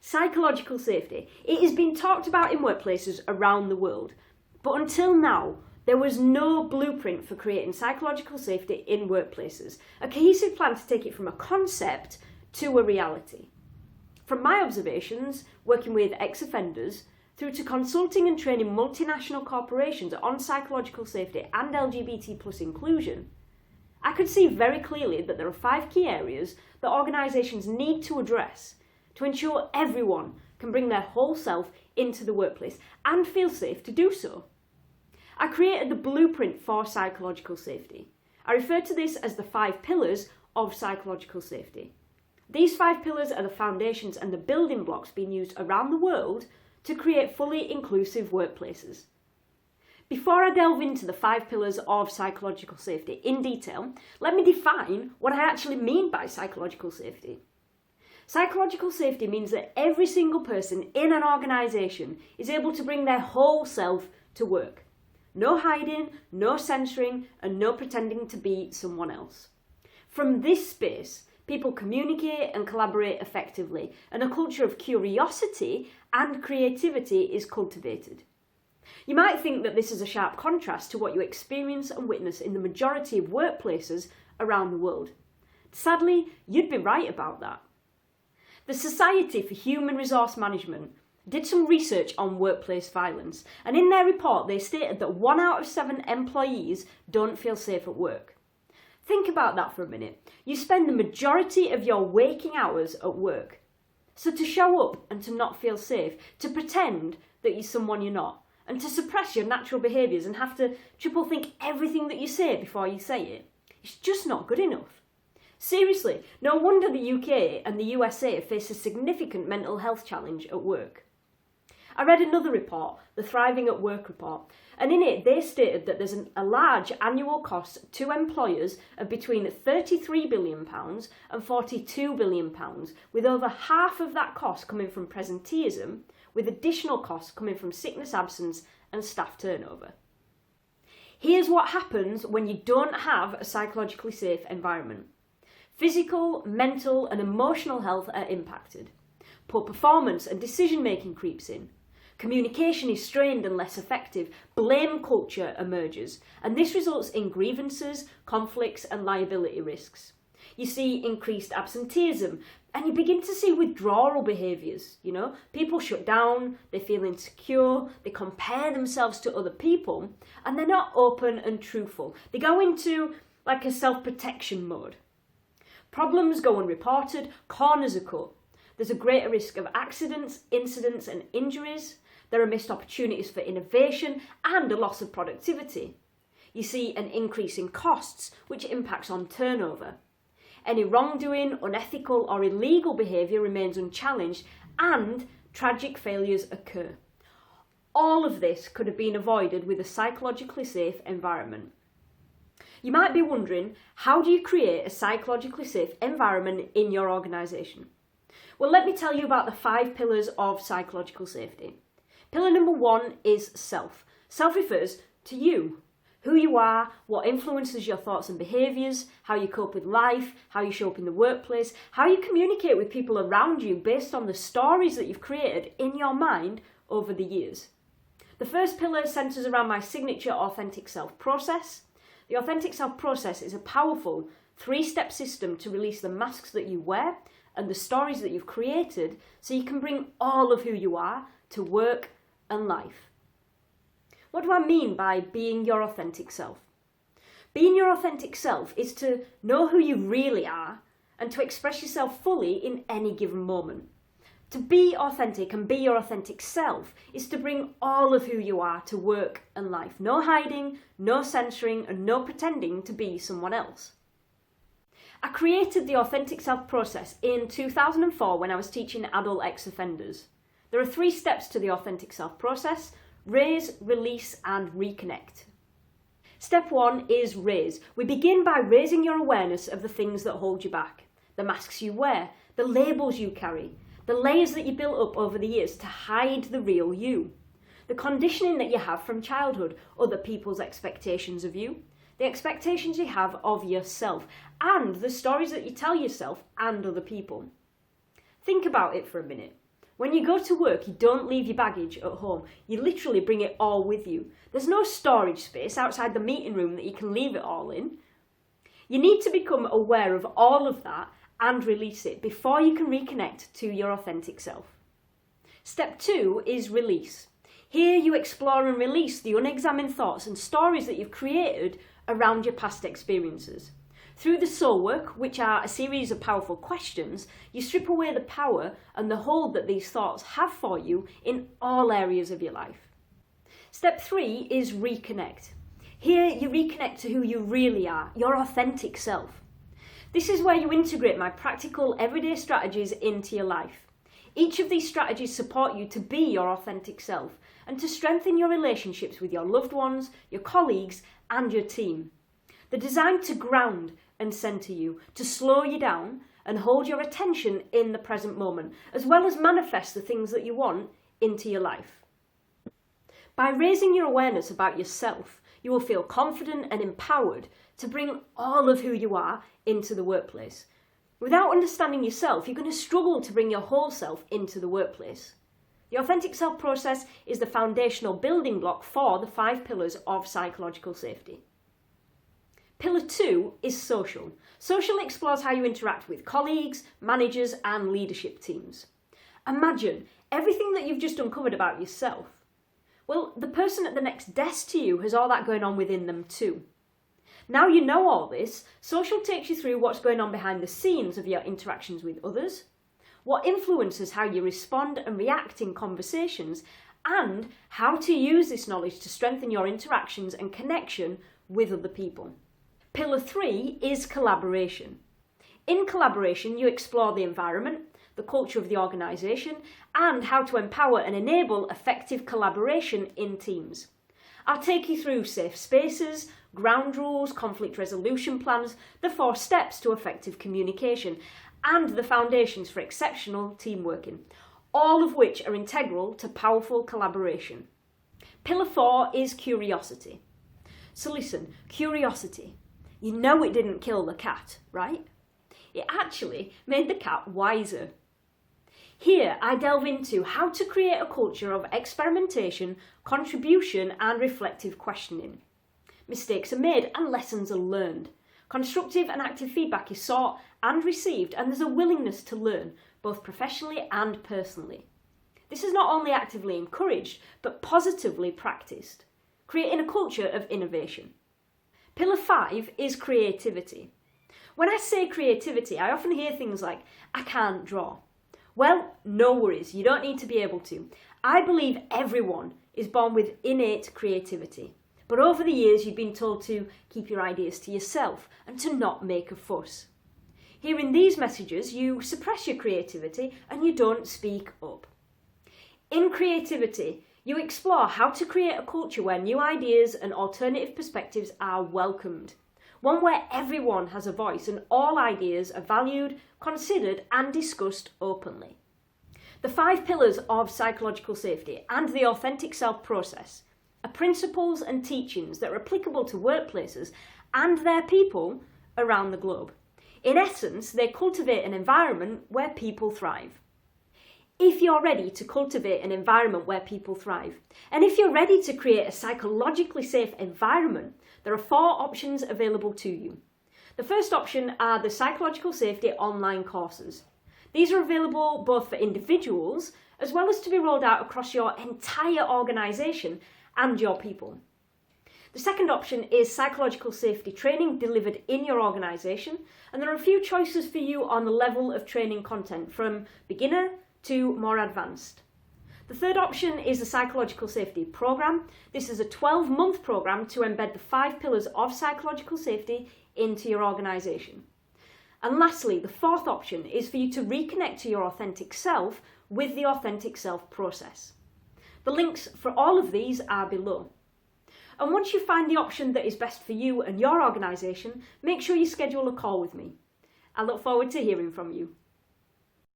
Psychological safety. It has been talked about in workplaces around the world, but until now, there was no blueprint for creating psychological safety in workplaces, a cohesive plan to take it from a concept to a reality. From my observations, working with ex-offenders, through to consulting and training multinational corporations on psychological safety and LGBT plus inclusion, I could see very clearly that there are 5 key areas that organisations need to address to ensure everyone can bring their whole self into the workplace and feel safe to do so. I created the blueprint for psychological safety. I refer to this as the 5 pillars of psychological safety. These 5 pillars are the foundations and the building blocks being used around the world to create fully inclusive workplaces. Before I delve into the 5 pillars of psychological safety in detail, let me define what I actually mean by psychological safety. Psychological safety means that every single person in an organisation is able to bring their whole self to work. No hiding, no censoring, and no pretending to be someone else. From this space, people communicate and collaborate effectively, and a culture of curiosity and creativity is cultivated. You might think that this is a sharp contrast to what you experience and witness in the majority of workplaces around the world. Sadly, you'd be right about that. The Society for Human Resource Management did some research on workplace violence, and in their report they stated that 1 out of 7 employees don't feel safe at work. Think about that for a minute. You spend the majority of your waking hours at work. So to show up and to not feel safe, to pretend that you're someone you're not, and to suppress your natural behaviours and have to triple think everything that you say before you say it, it's just not good enough. Seriously, no wonder the UK and the USA face a significant mental health challenge at work. I read another report, the Thriving at Work report, and in it they stated that there's a large annual cost to employers of between £33 billion and £42 billion, with over half of that cost coming from presenteeism, with additional costs coming from sickness absence and staff turnover. Here's what happens when you don't have a psychologically safe environment. Physical, mental and emotional health are impacted. Poor performance and decision-making creeps in. Communication is strained and less effective. Blame culture emerges, and this results in grievances, conflicts and liability risks. You see increased absenteeism, and you begin to see withdrawal behaviours. People shut down, they feel insecure, they compare themselves to other people, and they're not open and truthful. They go into like a self-protection mode. Problems go unreported, corners are cut. There's a greater risk of accidents, incidents and injuries. There are missed opportunities for innovation and a loss of productivity. You see an increase in costs, which impacts on turnover. Any wrongdoing, unethical or illegal behaviour remains unchallenged, and tragic failures occur. All of this could have been avoided with a psychologically safe environment. You might be wondering, how do you create a psychologically safe environment in your organisation? Well, let me tell you about the 5 pillars of psychological safety. Pillar number 1 is self. Self refers to you. Who you are, what influences your thoughts and behaviours, how you cope with life, how you show up in the workplace, how you communicate with people around you based on the stories that you've created in your mind over the years. The first pillar centres around my signature authentic self process. The authentic self process is a powerful 3-step system to release the masks that you wear and the stories that you've created so you can bring all of who you are to work and life. What do I mean by being your authentic self? Being your authentic self is to know who you really are and to express yourself fully in any given moment. To be authentic and be your authentic self is to bring all of who you are to work and life. No hiding, no censoring, and no pretending to be someone else. I created the authentic self process in 2004 when I was teaching adult ex-offenders. There are 3 steps to the authentic self process: raise, release, and reconnect. Step 1 is raise. We begin by raising your awareness of the things that hold you back. The masks you wear, the labels you carry, the layers that you built up over the years to hide the real you. The conditioning that you have from childhood, other people's expectations of you, the expectations you have of yourself, and the stories that you tell yourself and other people. Think about it for a minute. When you go to work, you don't leave your baggage at home. You literally bring it all with you. There's no storage space outside the meeting room that you can leave it all in. You need to become aware of all of that and release it before you can reconnect to your authentic self. Step 2 is release. Here you explore and release the unexamined thoughts and stories that you've created around your past experiences. Through the soul work, which are a series of powerful questions, you strip away the power and the hold that these thoughts have for you in all areas of your life. Step 3 is reconnect. Here you reconnect to who you really are, your authentic self. This is where you integrate my practical everyday strategies into your life. Each of these strategies support you to be your authentic self and to strengthen your relationships with your loved ones, your colleagues, and your team. They're designed to ground and centre you, to slow you down and hold your attention in the present moment, as well as manifest the things that you want into your life. By raising your awareness about yourself, you will feel confident and empowered to bring all of who you are into the workplace. Without understanding yourself, you're going to struggle to bring your whole self into the workplace. The authentic self process is the foundational building block for the 5 pillars of psychological safety. Pillar 2 is social. Social explores how you interact with colleagues, managers, and leadership teams. Imagine everything that you've just uncovered about yourself. Well, the person at the next desk to you has all that going on within them too. Now you know all this, social takes you through what's going on behind the scenes of your interactions with others, what influences how you respond and react in conversations, and how to use this knowledge to strengthen your interactions and connection with other people. Pillar 3 is collaboration. In collaboration, you explore the environment, the culture of the organisation, and how to empower and enable effective collaboration in teams. I'll take you through safe spaces, ground rules, conflict resolution plans, the 4 steps to effective communication, and the foundations for exceptional team working, all of which are integral to powerful collaboration. Pillar 4 is curiosity. So listen, curiosity. You know it didn't kill the cat, right? It actually made the cat wiser. Here I delve into how to create a culture of experimentation, contribution, and reflective questioning. Mistakes are made and lessons are learned. Constructive and active feedback is sought and received, and there's a willingness to learn, both professionally and personally. This is not only actively encouraged, but positively practiced, creating a culture of innovation. Pillar 5 is creativity. When I say creativity, I often hear things like, I can't draw. Well, no worries, you don't need to be able to. I believe everyone is born with innate creativity. But over the years, you've been told to keep your ideas to yourself and to not make a fuss. Here in these messages, you suppress your creativity and you don't speak up. In creativity, you explore how to create a culture where new ideas and alternative perspectives are welcomed. One where everyone has a voice and all ideas are valued, considered and discussed openly. The 5 pillars of psychological safety and the authentic self process are principles and teachings that are applicable to workplaces and their people around the globe. In essence, they cultivate an environment where people thrive. If you're ready to cultivate an environment where people thrive, and if you're ready to create a psychologically safe environment, there are 4 options available to you. The first option are the psychological safety online courses. These are available both for individuals as well as to be rolled out across your entire organisation and your people. The second option is psychological safety training delivered in your organisation, and there are a few choices for you on the level of training content from beginner to more advanced. The third option is the Psychological Safety Programme. This is a 12-month programme to embed the 5 pillars of psychological safety into your organisation. And lastly, the 4th option is for you to reconnect to your authentic self with the authentic self process. The links for all of these are below. And once you find the option that is best for you and your organisation, make sure you schedule a call with me. I look forward to hearing from you.